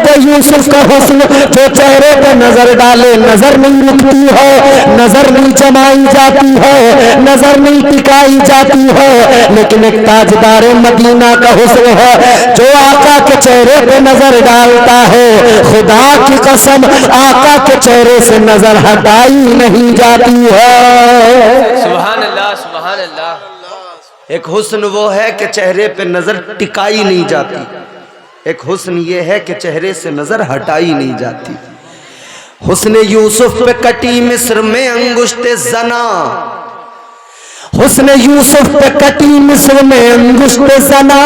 حضرت یوسف کا حسن جو چہرے پہ نظر ڈالے نظر نہیں رکتی ہے، نظر نہیں جمائی جاتی ہے، نظر نہیں ٹکائی جاتی ہے، لیکن ایک تاجدار مدینہ کا حسن ہے جو آقا کے چہرے پہ نظر ڈالتا ہے، خدا کی قسم آقا کے چہرے سے نظر ہٹائی نہیں جاتی ہے۔ سبحان اللہ سبحان اللہ۔ ایک حسن وہ ہے کہ چہرے پہ نظر ٹکائی نہیں جاتی، ایک حسن یہ ہے کہ چہرے سے نظر ہٹائی نہیں جاتی۔ حسن یوسف پہ کٹی مصر میں انگشت زنا، حسن یوسف پہ کٹی مصر میں انگشت زنا،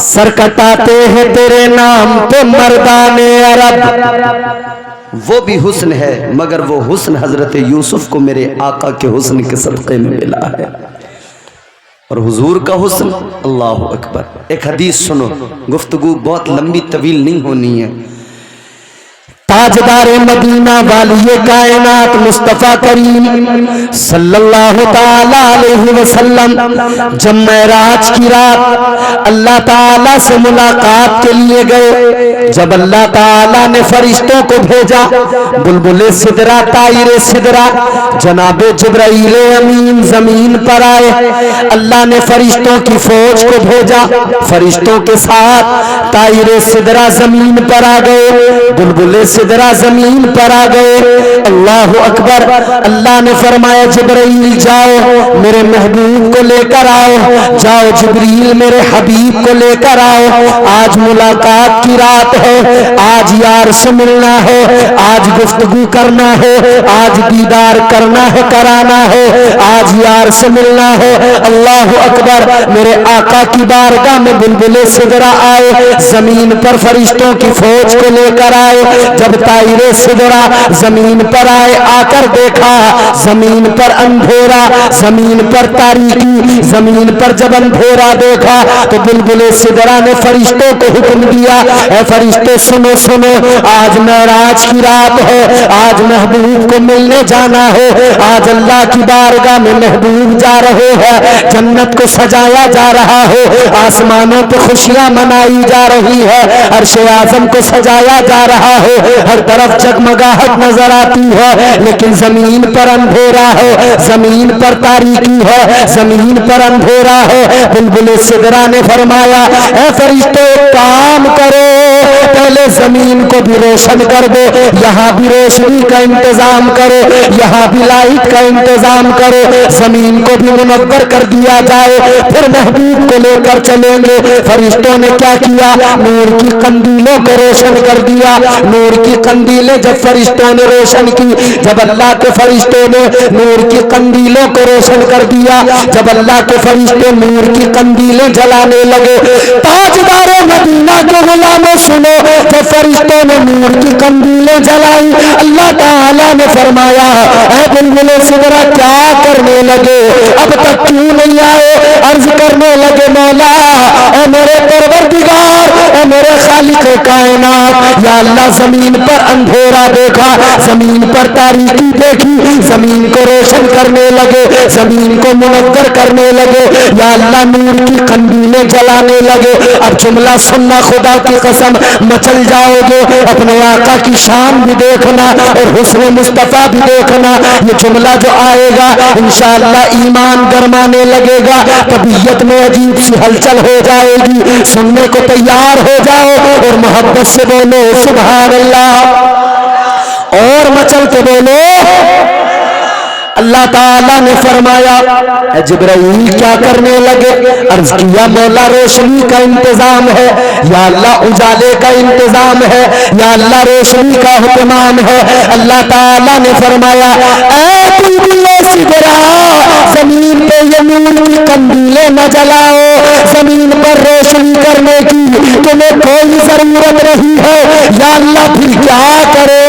سر کٹاتے ہیں تیرے نام پہ مردان عرب۔ وہ بھی حسن ہے مگر وہ حسن حضرت یوسف کو میرے آقا کے حسن کے صدقے میں ملا ہے، اور حضور کا حسن اللہ اکبر۔ ایک حدیث سنو، گفتگو بہت لمبی طویل نہیں ہونی ہے۔ تاجدار مدینہ والی کائنات مصطفیٰ کریم صلی اللہ تعالی علیہ وسلم جب معراج کی رات اللہ تعالی سے ملاقات کے لیے گئے، جب اللہ تعالی نے فرشتوں کو بھیجا، بلبل سدرہ طائر سدرہ جناب جبرائیل امین زمین پر آئے، اللہ نے فرشتوں کی فوج کو بھیجا، فرشتوں کے ساتھ طائر سدرہ زمین پر آ گئے، بلبل سدرہ زمین پر آ گئے۔ اللہ اکبر۔ اللہ نے فرمایا جبرائیل جاؤ میرے محبوب کو لے کر آؤ، جاؤ جبریل میرے حبیب کو لے کر آؤ، آج ملاقات کی رات ہے، آج یار سے ملنا ہے، آج گفتگو کرنا ہے، آج دیدار کرنا ہے کرانا ہے، آج یار سے ملنا ہے۔ اللہ اکبر۔ میرے آقا کی بارگاہ میں بلبل سدرہ آئے، زمین پر فرشتوں کی فوج کو لے کر آئے، جب طائر سدرہ زمین پر آئے، آ کر دیکھا زمین پر اندھیرا، زمین پر تاریکی، زمین پر جب اندھیرا دیکھا تو بلبل سدرہ نے فرشتوں کو حکم دیا، اے فرشتے سنو سنو، آج معراج کی رات ہے، آج محبوب کو ملنے جانا ہے، آج اللہ کی بارگاہ میں محبوب جا رہے ہیں، جنت کو سجایا جا رہا ہے، آسمانوں پہ خوشیاں منائی جا رہی ہے، عرش اعظم کو سجایا جا رہا ہے، ہر طرف جگمگاہٹ نظر آتی ہے، لیکن زمین پر اندھیرا ہے، زمین پر تاریکی ہے، زمین پر اندھیرا ہے۔ بلبل سدرہ نے فرمایا اے فرشتے کام کرو، پہلے زمین کو بھی روشن کر دو، یہاں بھی روشنی کا انتظام کرو، یہاں بھی لائٹ کا انتظام کرو، زمین کو بھی منور کر دیا جائے، پھر محبوب کو لے کر چلیں گے۔ فرشتوں نے کیا کیا؟ نور کی قندیلوں کو روشن کر دیا، نور کی قندیلیں جب فرشتوں نے روشن کی، جب اللہ کے فرشتوں نے نور کی قندیلوں کو روشن کر دیا، جب اللہ کے فرشتے نور کی قندیلیں جلانے لگے، تاجدار مدینہ کے غلاموں سنو، جب فرشتوں نے نور کی قندیلیں جلائی، اللہ تعالیٰ نے فرمایا اے بلبل سدرہ کیا کرنے لگے؟ اب تک کیوں نہیں آئے؟ عرض کرنے لگے مولا اے میرے پروردگار، اے میرے خالق کائنات، یا اللہ زمین پر اندھیرا دیکھا، زمین پر تاریکی دیکھی، زمین کو روشن کرنے لگے، زمین کو منور کرنے لگے، یا اللہ نور کی قندیلیں جلانے لگے۔ اب جملہ سننا، خدا کی قسم مچل جاؤ گے، اپنے آقا کی شان بھی دیکھنا اور حسن مصطفیٰ بھی دیکھنا۔ یہ جملہ جو آئے گا انشاءاللہ ایمان گرمانے لگے گا، طبیعت میں عجیب سی ہلچل ہو جائے گی، سننے کو تیار ہو جاؤ اور محبت سے بولو سبحان اللہ، اور مچل کے بولو۔ اللہ تعالیٰ نے فرمایا اے جبرائیل کیا کرنے لگے؟ عرض کیا مولا روشنی کا انتظام ہے، یا اللہ اجالے کا انتظام ہے، یا اللہ روشنی کا اہتمام ہے۔ اللہ تعالیٰ نے فرمایا اے بلبل سدرہ زمین پہ یہ نور کی قندیلیں نہ جلاؤ، زمین پر روشنی کرنے کی تمہیں کوئی ضرورت نہیں ہے، یا اللہ پھر کیا کرو؟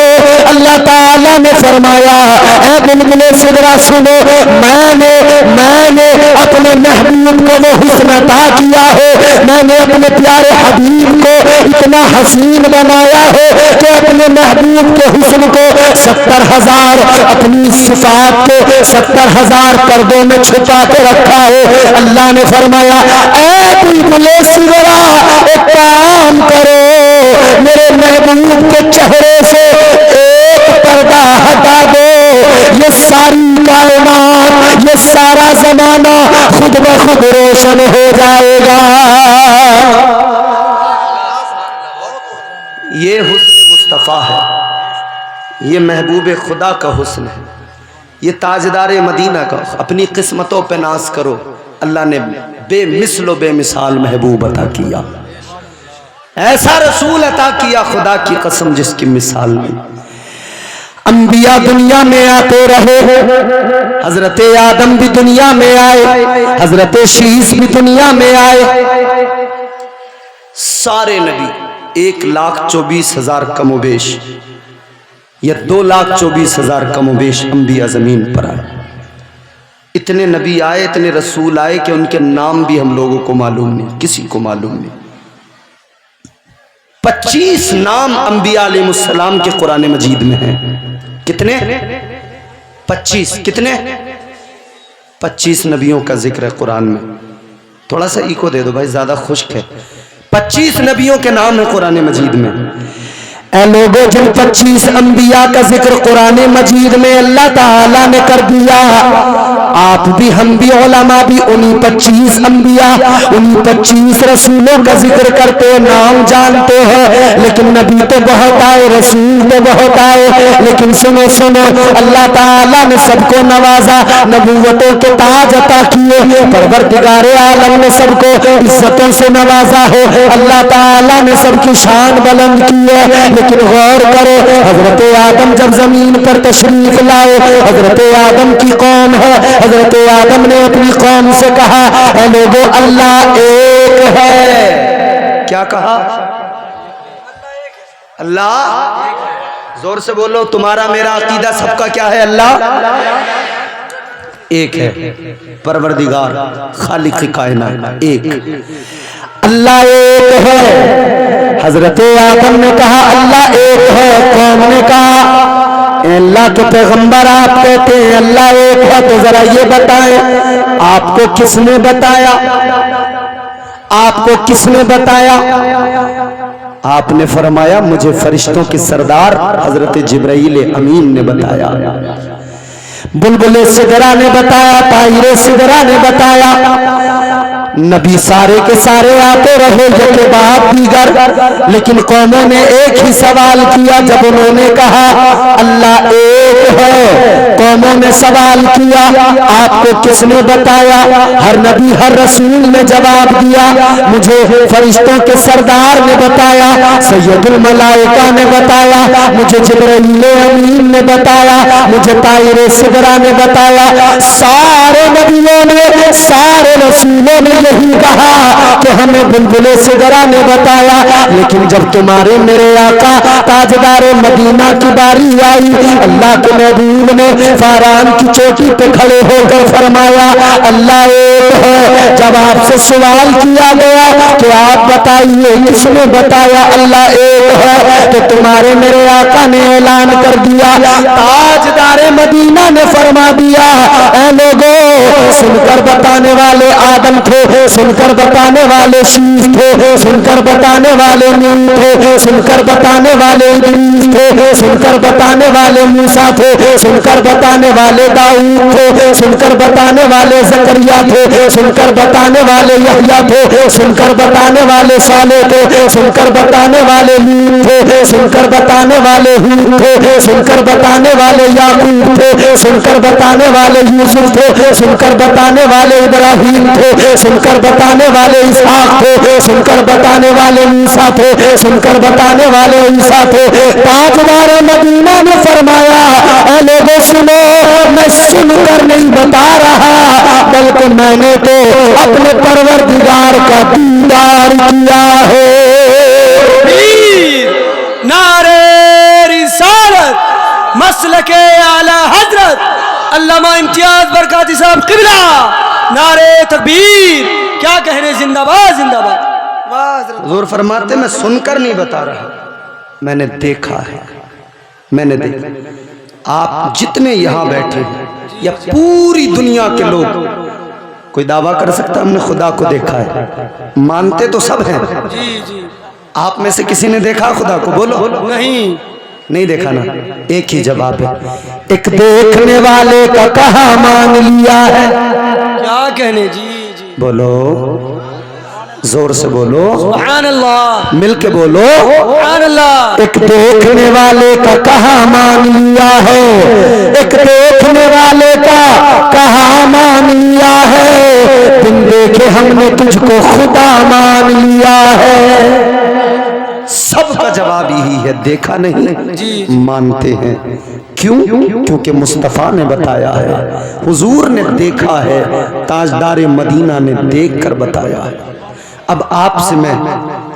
اللہ تعالیٰ نے فرمایا اے بلبل سدرہ سنو، میں نے اپنے محبوب کو وہ حسن عطا کیا ہے، میں نے اپنے پیارے حبیب کو اتنا حسین بنایا ہے کہ اپنے محبوب کے حسن کو 70,000 اپنی صفات کو 70,000 پردوں میں چھپا کے رکھا ہے۔ اللہ نے فرمایا اے بلبل سدرہ ایک کام کرو، میرے محبوب کے چہرے سے ایک پردہ ہٹا دو، یہ ساری کائنات، یہ سارا زمانہ خود بخود روشن ہو جائے گا۔ یہ حسن مصطفیٰ ہے، یہ محبوب خدا کا حسن ہے، یہ تاجدار مدینہ کا۔ اپنی قسمتوں پہ ناز کرو، اللہ نے بے مثل و بے مثال محبوب عطا کیا، ایسا رسول عطا کیا خدا کی قسم جس کی مثال نہیں۔ انبیاء دنیا میں آتے رہے، حضرت آدم بھی دنیا میں آئے، حضرت شیس بھی دنیا میں آئے، سارے نبی 1,24,000 کم و بیش یا 2,24,000 کم و بیش انبیاء زمین پر آئے۔ اتنے نبی آئے، اتنے رسول آئے کہ ان کے نام بھی ہم لوگوں کو معلوم نہیں، کسی کو معلوم نہیں۔ 25 نام انبیاء علیہ السلام کے قرآن مجید میں ہیں۔ کتنے؟ 25۔ کتنے؟ 25 نبیوں کا ذکر ہے قرآن میں۔ تھوڑا سا ایکو دے دو بھائی، زیادہ خشک ہے۔ 25 نبیوں کے نام ہیں قرآن مجید میں۔ اے لوگوں، جن 25 انبیاء کا ذکر قرآن مجید میں اللہ تعالیٰ نے کر دیا، آپ بھی ہم بھی علماء بھی انہی 25 انبیاء، انہی 25 رسولوں کا ذکر کرتے، نام جانتے ہیں، لیکن نبی تو بہت آئے، رسول تو بہت آئے، لیکن سنو سنو، اللہ تعالیٰ نے سب کو نوازا، نبوتوں کے تاج عطا کیے، پروردگار عالم نے سب کو عزتوں سے نوازا ہے، اللہ تعالیٰ نے سب کی شان بلند کی ہے۔ لیکن غور کرو، حضرت آدم جب زمین پر تشریف لائے، حضرت آدم کی قوم ہے، حضرت آدم نے اپنی قوم سے کہا اے لوگو اللہ ایک ہے۔ کیا کہا؟ اللہ، زور سے بولو، تمہارا میرا عقیدہ سب کا کیا ہے؟ اللہ ایک ہے، پروردگار خالق کائنات ایک، اللہ ایک ہے۔ حضرت آدم نے کہا اللہ ایک ہے، قوم نے کہا اے اللہ کے پیغمبر آپ کہتے ہیں اللہ ایک ہے، تو ذرا یہ بتائیں آپ کو کس نے بتایا؟ آپ کو کس نے بتایا؟ آپ نے فرمایا مجھے فرشتوں کے سردار حضرت جبرائیل امین نے بتایا، بلبل سدرا نے بتایا، طائر سدرا نے بتایا۔ نبی سارے کے سارے آتے رہے ایک کے بعد دیگر، لیکن قوموں نے ایک ہی سوال کیا جب انہوں نے کہا اللہ ایک ہے۔ قوموں نے سوال کیا آپ کو کس نے بتایا؟ ہر نبی ہر رسول نے جواب دیا مجھے فرشتوں کے سردار نے بتایا، سید الملائکہ نے بتایا، مجھے جبرائیل امین نے بتایا، مجھے طائر سدرا نے بتایا۔ سارے نبیوں نے، سارے رسولوں نے یہی کہا کہ ہمیں بلبل سدرا نے بتایا، لیکن جب تمہارے میرے آقا تاجدار مدینہ کی باری آئی، اللہ کے محبوب نے فاران کی چوٹی پہ کھڑے ہو کر فرمایا اللہ ایک ہے۔ جب آپ سے سوال کیا گیا کہ آپ بتائیے کس نے بتایا اللہ ایک ہے، تو تمہارے میرے آقا نے اعلان کر دیا، تاجدار مدینہ نے فرما دیا اے لوگوں سن کر بتانے والے آدم تھے، سن کر بتانے والے شیش تھے، سن کر بتانے والے نوح تھے، سن کر بتانے والے ادریس تھے، سن کر بتانے والے موسیٰ تھے، سن کر بتانے والے داؤد تھے، سن کر بتانے والے زکریا تھے، سن کر بتانے والے یحییٰ تھے، سن کر بتانے والے صالح تھے، سن کر بتانے والے لوط تھے، سن کر بتانے والے ہود تھے، سن کر بتانے والے یعقوب تھے، سن کر بتانے والے یوسف تھے، سن کر بتانے والے ابراہیم تھے، سن کر بتانے والے اسحاق تھے، سن کر بتانے والے موسیٰ تھے، سن کر بتانے والے عیسیٰ تھے۔ تاجدار مدینہ نے فرمایا اے لوگوں سنو، میں سن کر نہیں بتا رہا بلکہ میں نے تو اپنے پروردگار کا دیدار کیا ہے۔ نعرہ رسالت، مسلک اعلی حضرت علامہ امتیاز برکاتی صاحب قبلہ، نعرہ تکبیر، کیا کہنے، زندہ باد زندہ باد۔ حضور فرماتے میں سن کر نہیں بتا رہا، میں نے دیکھا ہے، میں نے دیکھا۔ آپ جتنے یہاں بیٹھے ہیں یا پوری دنیا کے لوگ، کوئی دعویٰ کر سکتا ہم نے خدا کو دیکھا ہے؟ مانتے تو سب ہیں، آپ میں سے کسی نے دیکھا خدا کو؟ بولو نہیں دیکھا نا؟ ایک ہی جواب ہے، ایک دیکھنے والے کا کہا مان لیا ہے. کیا کہنے جی بولو زور سے بولو، سبحان اللہ مل کے بولو. سبحان اللہ. ایک دیکھنے والے کا کہا مان لیا ہے، ایک دیکھنے والے کا کہا مان لیا ہے، بن دیکھے ہم نے تجھ کو خدا مان لیا ہے. سب کا جواب یہی ہے، دیکھا نہیں مانتے ہیں. کیوں؟ کیونکہ مصطفیٰ نے بتایا ہے، حضور نے دیکھا ہے، تاجدار مدینہ نے دیکھ کر بتایا ہے. اب آپ سے میں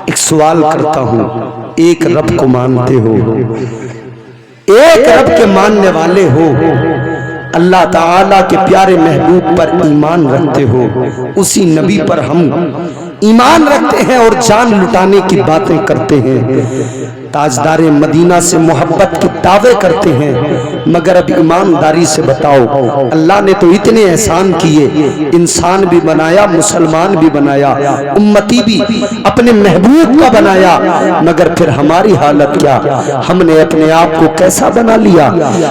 ایک سوال کرتا ہوں، ایک رب کو مانتے ہو؟ ایک رب کے ماننے والے ہو؟ اللہ تعالیٰ کے پیارے محبوب پر ایمان رکھتے ہو؟ اسی نبی پر ہم ایمان رکھتے ہیں اور جان لٹانے کی باتیں کرتے ہیں، تاجدار مدینہ سے محبت کے دعوے کرتے ہیں. مگر اب ایمانداری سے بتاؤ، اللہ نے تو اتنے احسان کیے، انسان بھی بنایا، مسلمان بھی بنایا، امتی بھی اپنے محبوب کا بنایا، مگر پھر ہماری حالت کیا؟ ہم نے اپنے آپ کو کیسا بنا لیا؟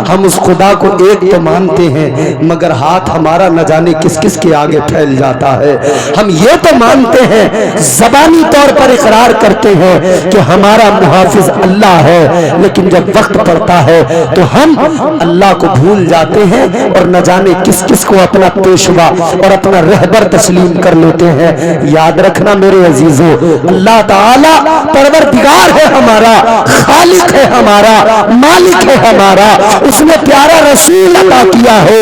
ہم اس خدا کو ایک تو مانتے ہیں، مگر ہاتھ ہمارا نہ جانے کس کس کے آگے پھیل جاتا ہے. ہم یہ تو مانتے ہیں، زبانی طور پر اقرار کرتے ہیں کہ ہمارا محافظ اللہ ہے، لیکن جب وقت پڑتا ہے تو ہم اللہ کو بھول جاتے ہیں اور نہ جانے کس کس کو اپنا پیشوا اور اپنا رہبر تسلیم کر لیتے ہیں. یاد رکھنا میرے عزیزو، اللہ تعالی پروردگار ہے ہمارا، خالق ہے ہمارا، مالک ہے ہمارا. اس نے پیارا رسول عطا کیا ہے.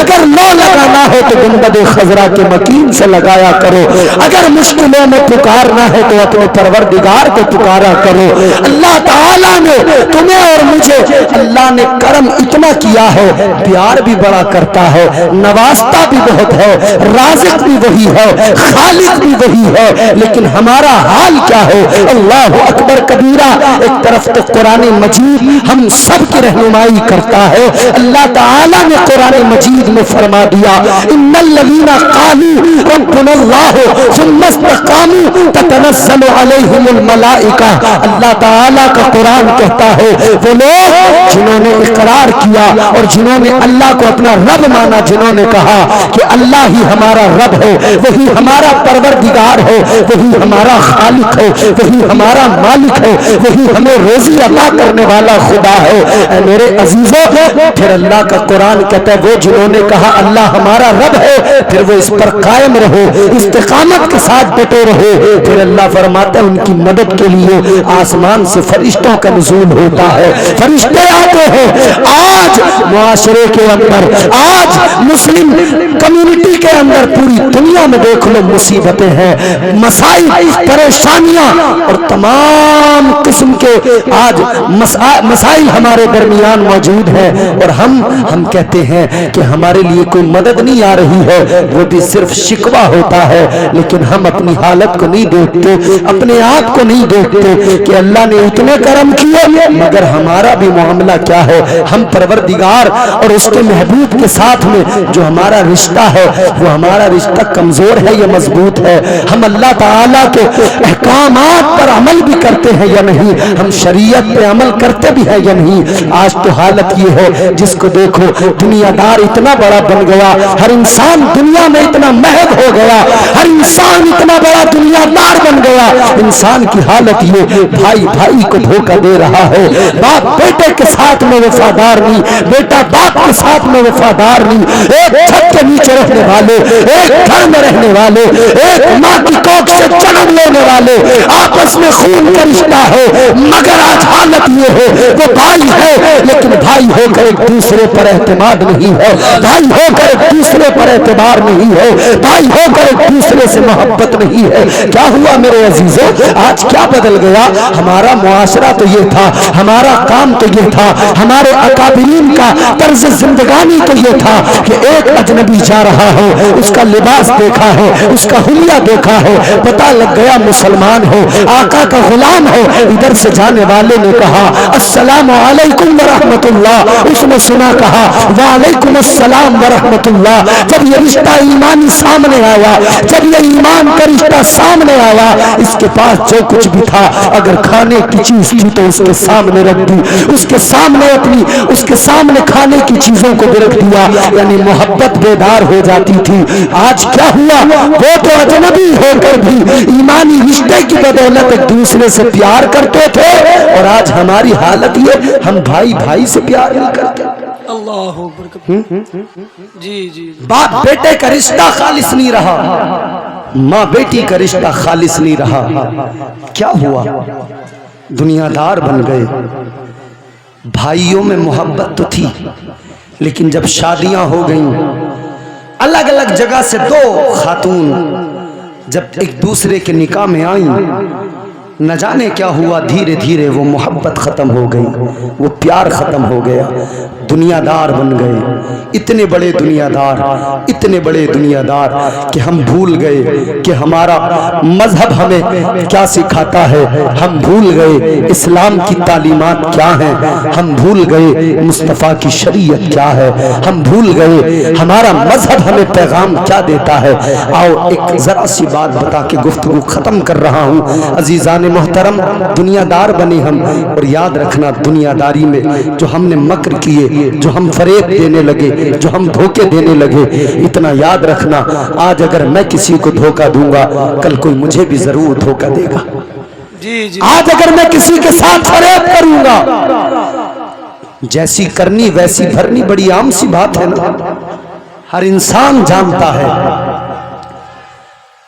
اگر لو لگانا ہے تو گنبد خضرا کے مکین سے لگایا کرو، اگر مشکلوں میں پکارنا ہے تو اپنے پروردگار کو پکارا کرو. اللہ تعالیٰ نے تمہیں اور مجھے، اللہ نے کرم اتنا کیا ہے، پیار بھی بڑا کرتا ہے، نوازتا بھی بہت ہے، رازق بھی وہی ہے، خالق بھی وہی ہے، لیکن ہمارا حال کیا ہے؟ اللہ اکبر کبیرہ. ایک طرف تو قرآن مجید ہم سب کی رہنمائی کرتا ہے. اللہ تعالیٰ نے قرآن مجید میں فرما دیا، ان الذین قالوا ربنا اللہ ثم استقاموا تتنزل علیہم الملائکہ. اللہ تعالیٰ کا قرآن کہتا ہے وہ لوگ جنہوں نے اقرار کیا اور جنہوں نے اللہ کو اپنا رب مانا، جنہوں نے کہا کہ اللہ ہی ہمارا رب ہے، وہی ہمارا پروردگار ہے، وہی ہمارا خالق ہے، وہی ہمارا مالک ہے، وہی ہمیں روزی عطا کرنے والا خدا ہے. اے میرے عزیزوں، پھر اللہ کا قرآن کہتا ہے وہ جنہوں نے کہا اللہ ہمارا رب ہے، پھر وہ اس پر قائم رہو، استقامت کے ساتھ ڈٹے رہو. پھر اللہ فرماتا ہے ان کی مدد کے لیے آسمان سے فرشتوں کا نزول ہوتا ہے، فرشتے آتے ہیں. آج معاشرے کے اندر، آج مسلم کمیونٹی کے اندر، پوری دنیا میں دیکھ لو مصیبتیں ہیں، مسائل، پریشانیاں اور تمام قسم کے آج مسائل ہمارے درمیان موجود ہیں، اور ہم کہتے ہیں کہ ہمارے لیے کوئی مدد نہیں آ رہی ہے. وہ بھی صرف شکوہ ہوتا ہے، لیکن ہم اپنی حالت کو نہیں دیکھتے، اپنے آپ کو نہیں دیکھتے کہ اللہ نے اتنے کرم کیے، مگر ہمارا بھی معاملہ کیا ہے. ہم پروردگار اور اس کے محبوب کے ساتھ میں جو ہمارا رشتہ ہے، وہ ہمارا رشتہ کمزور ہے یا مضبوط ہے؟ ہم اللہ تعالیٰ کے احکامات پر عمل بھی کرتے ہیں یا نہیں؟ ہم شریعت پہ عمل کرتے بھی ہیں یا نہیں؟ آج تو حالت یہ ہے، جس کو دیکھو دنیا دار اتنا بڑا بن گیا، ہر انسان دنیا میں اتنا محب ہو گیا، ہر انسان اتنا بڑا دنیا دار بن گیا. انسان کی حالت یہ، بھائی بھائی کو دھوکہ دے رہا ہے، باپ بیٹے کے ساتھ میں وفادار نہیں، بیٹا باپ کے ساتھ میں وفادار نہیں. ایک چھت کے نیچے رہنے والے، ایک گھر میں رہنے والے، ایک ماں کی کوکھ سے جنم لینے والے، آپس میں خون کا رشتہ ہے، مگر آج حالت یہ ہے وہ بھائی ہے، لیکن بھائی ہو کر ایک دوسرے پر اعتماد نہیں ہے، بھائی ہو کر ایک دوسرے پر اعتبار نہیں ہے، بھائی ہو کر ایک دوسرے سے محبت نہیں ہے. کیا ہوا میرے عزیزوں؟ آج کیا بدل گیا؟ ہمارا معاشرہ تو یہ تھا، ہمارا کام تو یہ تھا، ہمارے اکابرین کا طرز زندگانی تو یہ تھا کہ ایک اجنبی جا رہا ہے، اس کا لباس دیکھا ہے، اس کا حلیہ دیکھا ہے، پتہ لگ گیا مسلمان ہے، آقا کا غلام ہے. ادھر سے جانے والے نے کہا کہا السلام علیکم ورحمۃ اللہ، اس نے سنا کہا وعلیکم السلام ورحمۃ اللہ۔ جب یہ رشتہ ایمانی سامنے آیا، جب یہ ایمان کا رشتہ سامنے آیا، اس کے پاس جو کچھ بھی تھا اگر کھانے کی چیز تھی تو اس کے سامنے رکھ دی، اس کے سامنے کھانے کی چیزوں کو بھی رکھ دیا، یعنی محبت بیدار ہو جاتی تھی۔ آج کیا ہوا؟ وہ تو اجنبی ہو کر بھی ایمانی رشتے کی بدولت ایک دوسرے سے پیار کرتے تھے، اور آج ہماری حالت یہ ہم بھائی بھائی سے پیار نہیں کرتے۔ اللہ اکبر۔ جی جی باپ بیٹے کا رشتہ خالص نہیں رہا، ماں بیٹی کا رشتہ خالص نہیں رہا۔ کیا ہوا؟ دنیا دار بن گئے۔ بھائیوں میں محبت تو تھی، لیکن جب شادیاں ہو گئیں، الگ الگ جگہ سے دو خاتون جب ایک دوسرے کے نکاح میں آئیں، نہ جانے کیا ہوا، دھیرے دھیرے وہ محبت ختم ہو گئی، وہ پیار ختم ہو گیا، دنیا دار بن گئے۔ اتنے بڑے دنیا دار، اتنے بڑے دنیا دار کہ ہم بھول گئے کہ ہمارا مذہب ہمیں کیا سکھاتا ہے، ہم بھول گئے اسلام کی تعلیمات کیا ہیں، ہم بھول گئے مصطفیٰ کی شریعت کیا ہے، ہم بھول گئے ہمارا مذہب ہمیں پیغام کیا دیتا ہے۔ آؤ ایک ذرا سی بات بتا کے گفتگو ختم کر رہا ہوں۔ عزیزان محترم، دنیا دار بنے ہم، اور یاد رکھنا دنیا داری میں جو ہم نے مکر کیے، جو ہم فریب دینے لگے، جو ہم دھوکے دینے لگے، اتنا یاد رکھنا آج اگر میں کسی کو دھوکا دوں گا کل کوئی مجھے بھی ضرور دھوکا دے گا۔ جی جی آج اگر میں کسی کے ساتھ فریب کروں گا، جیسی کرنی ویسی بھرنی بڑی عام سی بات ہے نا، ہر انسان جانتا ہے۔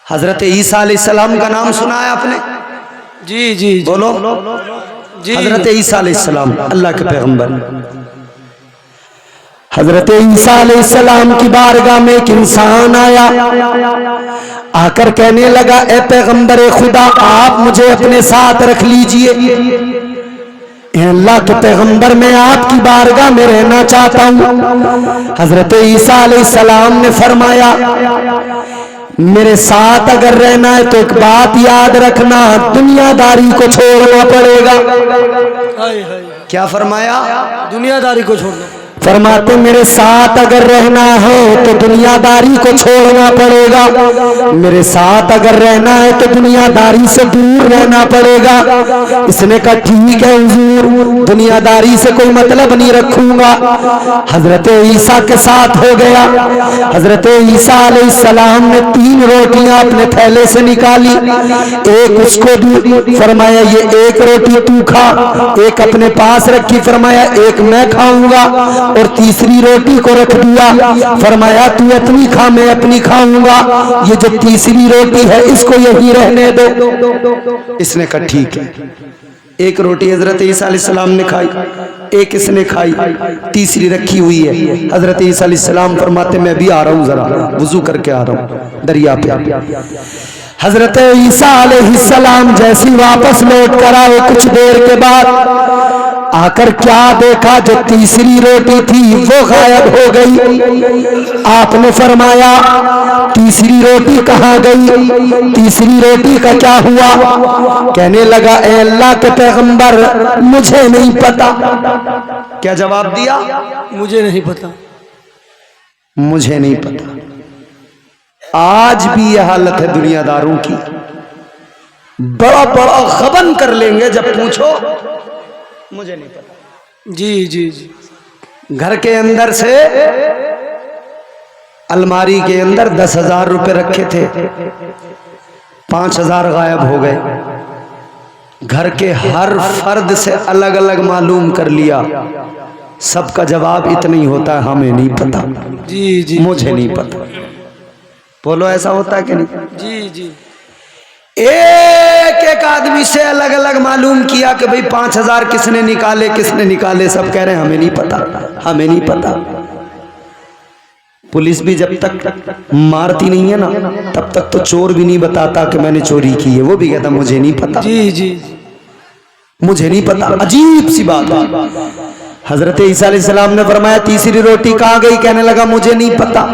حضرت عیسیٰ علیہ السلام کا نام سنا ہے آپ نے؟ جی جی بولو۔ جی حضرت عیسیٰ علیہ السلام اللہ کے پیغمبر، حضرت عیسیٰ علیہ السلام کی بارگاہ میں ایک انسان آیا، آ کر کہنے لگا اے پیغمبر خدا آپ مجھے اپنے ساتھ رکھ لیجئے۔ اے اللہ کے پیغمبر میں آپ کی بارگاہ میں رہنا چاہتا ہوں۔ حضرت عیسیٰ علیہ السلام نے فرمایا میرے ساتھ اگر رہنا ہے تو ایک بات یاد رکھنا، دنیا داری کو چھوڑنا پڑے گا۔ ہائے ہائے، کیا فرمایا؟ دنیا داری کو چھوڑنا۔ فرماتے میرے ساتھ اگر رہنا ہے تو دنیا داری کو چھوڑنا پڑے گا، میرے ساتھ اگر رہنا ہے تو دنیا داری سے دور رہنا پڑے گا۔ اس نے کہا ٹھیک ہے حضور، دنیا داری سے کوئی مطلب نہیں رکھوں گا۔ حضرت عیسیٰ کے ساتھ ہو گیا۔ حضرت عیسیٰ علیہ السلام نے 3 روٹیاں اپنے تھیلے سے نکالی، ایک اس کو دی، فرمایا یہ ایک روٹی تو کھا، ایک اپنے پاس رکھی، فرمایا ایک میں کھاؤں گا، اور تیسری روٹی کو رکھ دیا، فرمایا تو اپنی کھا میں اپنی کھاؤں گا، یہ جو تیسری روٹی ہے اس کو یہی رہنے دو۔ اس نے کہا ٹھیک ہے۔ ایک روٹی حضرت عیسیٰ علیہ السلام نے کھائی، ایک اس نے کھائی، تیسری رکھی ہوئی ہے۔ حضرت عیسیٰ علیہ السلام فرماتے میں ابھی آ رہا ہوں، ذرا وضو کر کے آ رہا ہوں دریا پہ۔ حضرت عیسیٰ علیہ السلام جیسی واپس لوٹ کر آئے، کچھ دیر کے بعد آ کر کیا دیکھا، جو تیسری روٹی تھی وہ غائب ہو گئی۔ آپ نے فرمایا تیسری روٹی کہاں گئی، تیسری روٹی کا کیا ہوا؟ کہنے لگا اے اللہ کے پیغمبر مجھے نہیں پتا۔ کیا جواب دیا؟ مجھے نہیں پتا، مجھے نہیں پتا۔ آج بھی یہ حالت ہے دنیا داروں کی، بڑا بڑا غبن کر لیں گے، جب پوچھو مجھے نہیں پتا۔ جی جی جی گھر کے اندر سے الماری کے اندر 10,000 روپے رکھے تھے، 5,000 غائب ہو گئے۔ گھر کے ہر فرد سے الگ الگ معلوم کر لیا، سب کا جواب اتنا ہی ہوتا ہے ہمیں نہیں پتا، جی جی مجھے نہیں پتا۔ بولو ایسا ہوتا ہے کہ نہیں؟ جی جی ایک ایک آدمی سے الگ الگ معلوم کیا کہ بھئی 5,000 کس نے نکالے، کس نے نکالے، سب کہہ رہے ہیں ہمیں نہیں پتا، ہمیں نہیں پتا۔ پولیس بھی جب تک مارتی نہیں ہے نا تب تک تو چور بھی نہیں بتاتا کہ میں نے چوری کی ہے، وہ بھی کہتا مجھے نہیں پتا، جی جی مجھے نہیں پتا۔ عجیب سی بات ہے۔ حضرت عیسیٰ علیہ السلام نے فرمایا تیسری روٹی کہاں گئی؟ کہنے لگا مجھے نہیں پتا۔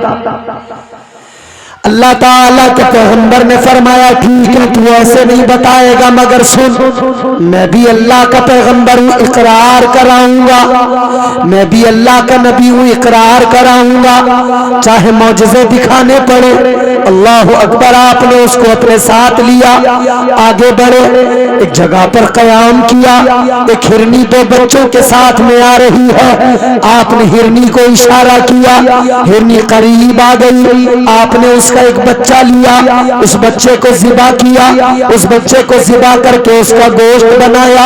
اللہ تعالیٰ کے پیغمبر نے فرمایا ٹھیک ہے تو ایسے نہیں بتائے گا مگر سن میں بھی اللہ کا پیغمبر ہوں اقرار کراؤں گا، میں بھی اللہ کا نبی ہوں اقرار کراؤں گا، چاہے معجزے دکھانے پڑے۔ اللہ اکبر۔ آپ نے اس کو اپنے ساتھ لیا، آگے بڑھے، ایک جگہ پر قیام کیا، ایک ہرنی دو بچوں کے ساتھ میں آ رہی ہے، آپ نے ہرنی کو اشارہ کیا، ہرنی قریب آ گئی، آپ نے اس کا ایک بچہ لیا، اس بچے کو ذبح کیا، اس بچے کو ذبح کر کے اس کا گوشت بنایا،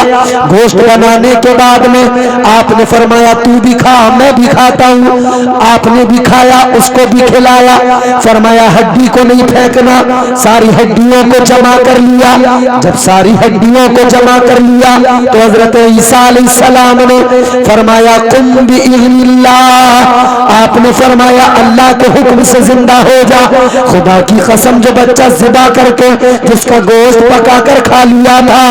گوشت بنانے کے بعد میں آپ نے فرمایا تو بھی کھا میں بھی کھاتا ہوں، آپ نے بھی کھایا، اس کو بھی کھلایا، فرمایا ہڈی کو نہیں پھینکنا، ساری ہڈیوں کو جمع کر لیا، جب ساری ہڈیوں کو جمع کر لیا تو حضرت عیسیٰ علیہ السلام نے فرمایا قم بإذن اللہ، آپ نے فرمایا اللہ کے حکم سے زندہ ہو جا۔ خدا کی قسم جو بچہ ذبح کر کے جس کا گوشت پکا کر کھا لیا تھا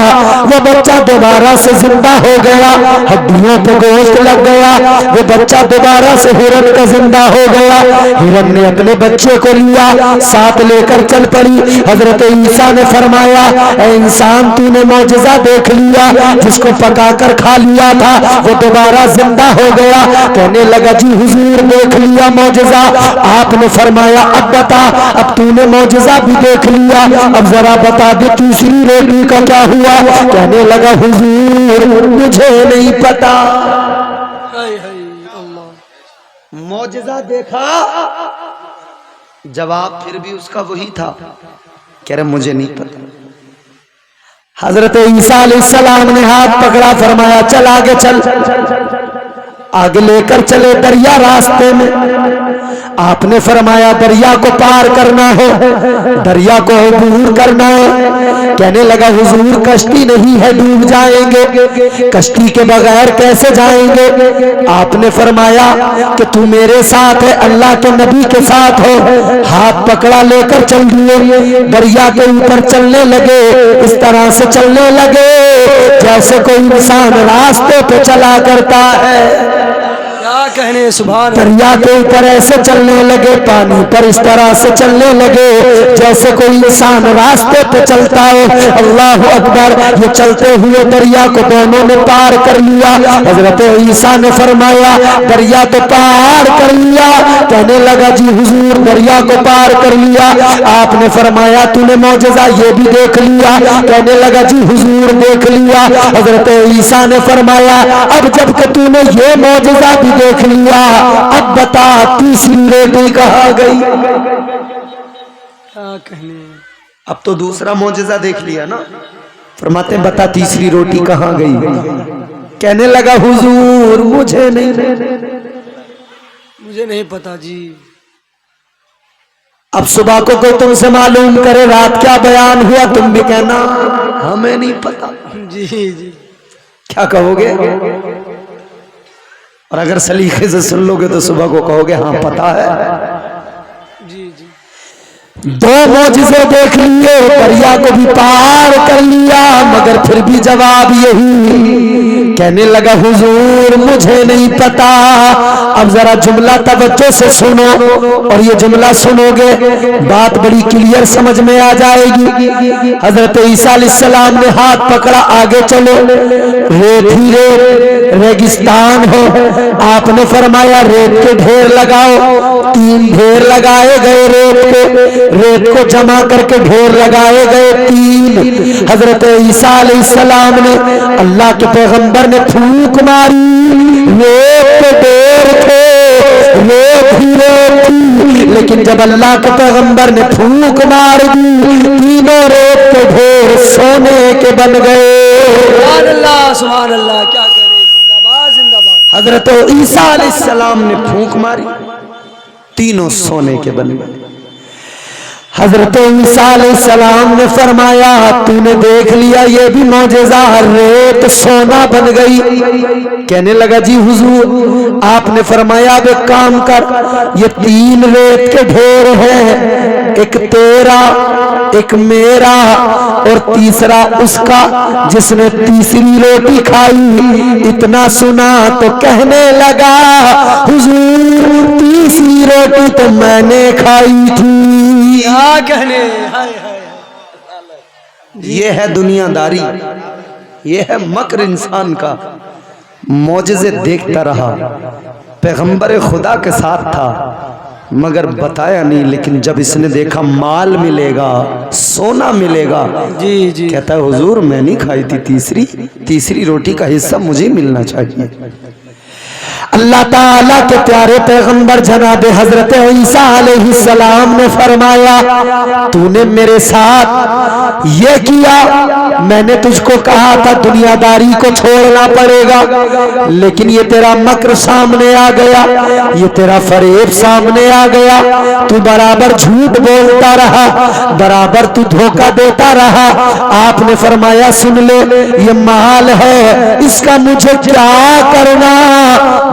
وہ بچہ دوبارہ سے زندہ ہو گیا، ہڈیوں پہ گوشت لگ گیا، وہ بچہ دوبارہ سے ہرن کا زندہ ہو گیا، ہرن نے اپنے بچے کو لیا ساتھ لے کر چل پڑی۔ حضرت عیسیٰ نے فرمایا اے انسان تو نے معجزہ دیکھ لیا، جس کو پکا کر کھا لیا تھا وہ دوبارہ زندہ ہو گیا۔ کہنے لگا جی حضور دیکھ لیا معجزہ۔ آپ نے فرمایا اب بتا، اب تو نے معجزہ بھی دیکھ لیا، اب ذرا بتا دے تیسری روٹی کا کیا ہوا؟ کہنے لگا حضور مجھے نہیں پتا۔ معجزہ دیکھا، جواب پھر بھی اس کا وہی تھا، کہہ رہے مجھے نہیں پتا۔ حضرت عیسیٰ علیہ السلام نے ہاتھ پکڑا، فرمایا چل آگے چل، آگے لے کر چلے دریا راستے میں۔ آپ نے فرمایا دریا کو پار کرنا ہے، دریا کو عبور کرنا ہے۔ کہنے لگا حضور کشتی نہیں ہے ڈوب جائیں گے، کشتی کے بغیر کیسے جائیں گے؟ آپ نے فرمایا کہ تو میرے ساتھ ہے، اللہ کے نبی کے ساتھ ہو۔ ہاتھ پکڑا لے کر چل دیے، دریا کے اوپر چلنے لگے، اس طرح سے چلنے لگے جیسے کوئی انسان راستے پہ چلا کرتا ہے۔ کیا کہنے سبحان دریا کے اوپر ایسے چلنے لگے، پانی پر اس طرح سے چلنے لگے جیسے کوئی انسان راستے پہ چلتا ہے۔ اللہ اکبر۔ یہ چلتے ہوئے دریا کو دونوں نے پار کر لیا۔ حضرت عیسیٰ نے فرمایا دریا تو پار کر لیا۔ کہنے لگا جی حضور دریا کو پار کر لیا۔ آپ نے فرمایا تو نے معجزہ یہ بھی دیکھ لیا؟ کہنے لگا جی حضور دیکھ لیا۔ حضرت عیسیٰ نے فرمایا اب جب کہ تو نے یہ معجزہ بھی دیکھ لیا اب بتا تیسری روٹی کہاں گئی؟ کیا کہنے، اب تو دوسرا معجزہ دیکھ لیا نا، فرماتے ہیں بتا تیسری روٹی کہاں گئی؟ کہنے لگا حضور مجھے نہیں پتا جی۔ اب صبح کو کوئی تم سے معلوم کرے رات کیا بیان ہوا، تم بھی کہنا ہمیں نہیں پتا۔ جی جی کیا کہو گے؟ اور اگر سلیقے سے سن لو گے تو صبح کو کہو گے ہاں پتا ہے۔ جی جی دو معجزے دیکھ لیے، دریا کو بھی پار کر لیا، مگر پھر بھی جواب یہی۔ کہنے لگا حضور مجھے نہیں پتا۔ اب ذرا جملہ توجہ سے سنو، اور یہ جملہ سنو گے بات بڑی کلیئر سمجھ میں آ جائے گی۔ حضرت عیسیٰ علیہ السلام نے ہاتھ پکڑا، آگے چلو، ریت ہی ریت، ریگستان ہے۔ آپ نے فرمایا ریت کے ڈھیر لگاؤ، 3 ڈھیر لگائے گئے ریت کے، ریت کو جمع کر کے ڈھیر لگائے گئے 3۔ حضرت عیسیٰ علیہ السلام نے، اللہ کے پیغمبر نے پھونک ماری، ریت کے ڈھیر تھے، ریت ہی ریت تھی، لیکن جب اللہ کے پیغمبر نے پھونک مار دی 3 ریت کے ڈھیر سونے کے بن گئے۔ سبحان اللہ سبحان اللہ، کیا کہنے، زندہ باد زندہ باد۔ حضرت عیسیٰ علیہ السلام نے پھونک ماری، تینوں سونے کے بن گئے۔ حضرت عیسیٰ علیہ السلام نے فرمایا تو نے دیکھ لیا یہ بھی معجزہ، ریت سونا بن گئی۔ کہنے لگا جی حضور آپ نے فرمایا اب ایک کام کر، یہ 3 ریت کے ڈھیر ہیں، ایک تیرا، ایک میرا اور تیسرا اس کا جس نے تیسری روٹی کھائی۔ اتنا سنا تو کہنے لگا حضور تیسری روٹی تو میں نے کھائی تھی۔ کیا کہنے، ہائے ہائے، یہ ہے دنیا داری، یہ ہے مکر انسان کا۔ معجزے دیکھتا رہا، پیغمبر خدا کے ساتھ تھا مگر بتایا نہیں، لیکن جب اس نے دیکھا مال ملے گا، سونا ملے گا، جی جی، کہتا ہے حضور میں نہیں کھائی تھی تیسری روٹی کا حصہ مجھے ملنا چاہیے۔ اللہ تعالیٰ کے پیارے پیغمبر جناب حضرت عیسیٰ علیہ السلام نے فرمایا تو نے میرے ساتھ یہ کیا، میں نے تجھ کو کہا تھا دنیا داری کو چھوڑنا پڑے گا، لیکن یہ تیرا مکر سامنے آ گیا، یہ تیرا فریب سامنے آ گیا، تو برابر جھوٹ بولتا رہا، برابر تو دھوکہ دیتا رہا۔ آپ نے فرمایا سن لے، یہ مال ہے، اس کا مجھے کیا کرنا،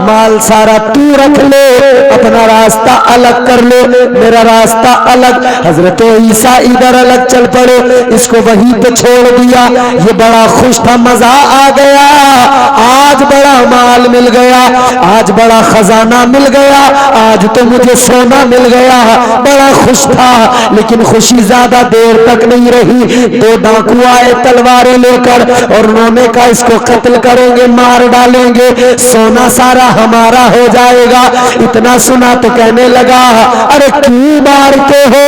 مال سارا تو رکھ لے، اپنا راستہ الگ کر لے، میرا راستہ الگ۔ حضرت عیسیٰ ادھر الگ چل پڑے، اس کو وہیں پہ چھوڑ دیا۔ یہ بڑا خوش تھا، مزہ آ گیا، آج بڑا مال مل گیا، آج بڑا خزانہ مل گیا، آج تو مجھے سونا مل گیا، بڑا خوش تھا۔ لیکن خوشی زیادہ دیر تک نہیں رہی، دو ڈاکو آئے تلواریں لے کر اور انہوں نے کہا اس کو قتل کریں گے، مار ڈالیں گے، سونا سارا ہمارا ہو جائے گا۔ اتنا سنا تو کہنے لگا ارے کیوں مارتے ہو،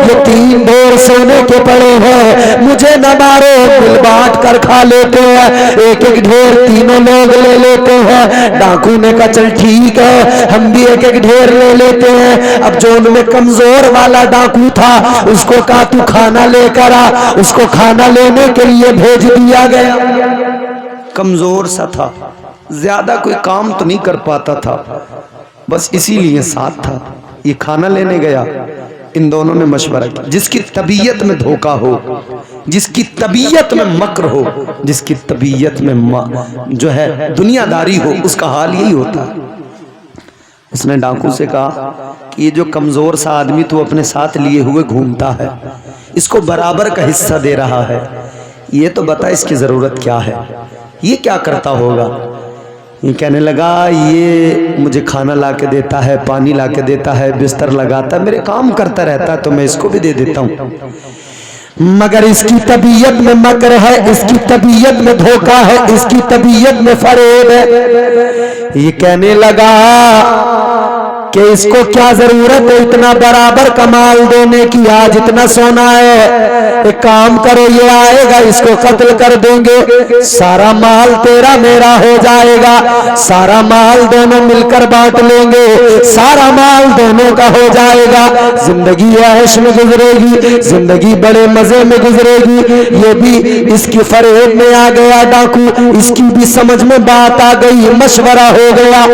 یہ 3 ڈھیر سونے کے پڑے ہیں، مجھے نہ مارو، دل بانٹ کر کھا لیتے ہیں، ایک ایک ڈھیر تینوں لوگ لے لیتے ہیں۔ ڈاکو نے کہا چل ٹھیک ہے، ہم بھی ایک ایک ڈھیر لے لیتے ہیں۔ اب جو ان میں کمزور والا ڈاکو تھا اس کو کہا تو کھانا لے کر آ، اس کو کھانا لینے کے لیے بھیج دیا گیا۔ کمزور سا تھا، زیادہ کوئی کام تو نہیں کر پاتا تھا، بس اسی لیے ساتھ تھا۔ یہ کھانا لینے گیا، ان دونوں نے مشورہ کیا۔ جس کی طبیعت میں دھوکہ ہو، جس کی طبیعت میں مکر ہو، جس کی طبیعت میں جو ہے دنیا داری ہو، اس کا حال یہی ہوتا ہے۔ اس نے ڈاکو سے کہا کہ یہ جو کمزور سا آدمی تو اپنے ساتھ لیے ہوئے گھومتا ہے، اس کو برابر کا حصہ دے رہا ہے، یہ تو بتا اس کی ضرورت کیا ہے، یہ کیا کرتا ہوگا؟ یہ کہنے لگا یہ مجھے کھانا لا کے دیتا ہے، پانی لا کے دیتا ہے، بستر لگاتا ہے، میرے کام کرتا رہتا ہے، تو میں اس کو بھی دے دیتا ہوں، مگر اس کی طبیعت میں مکر ہے، اس کی طبیعت میں دھوکہ ہے، اس کی طبیعت میں فریب ہے۔ یہ کہنے لگا کہ اس کو کیا ضرورت ہے اتنا برابر کمال دینے کی، آج اتنا سونا ہے، ایک کام کرو یہ آئے گا اس کو قتل کر دیں گے، سارا مال تیرا میرا ہو جائے گا، سارا مال دونوں مل کر بانٹ لیں گے، سارا مال دونوں کا ہو جائے گا، زندگی عیش میں گزرے گی، زندگی بڑے مزے میں گزرے گی۔ یہ بھی اس کی فریب میں آ گیا ڈاکو، اس کی بھی سمجھ میں بات آ گئی، مشورہ ہو گیا۔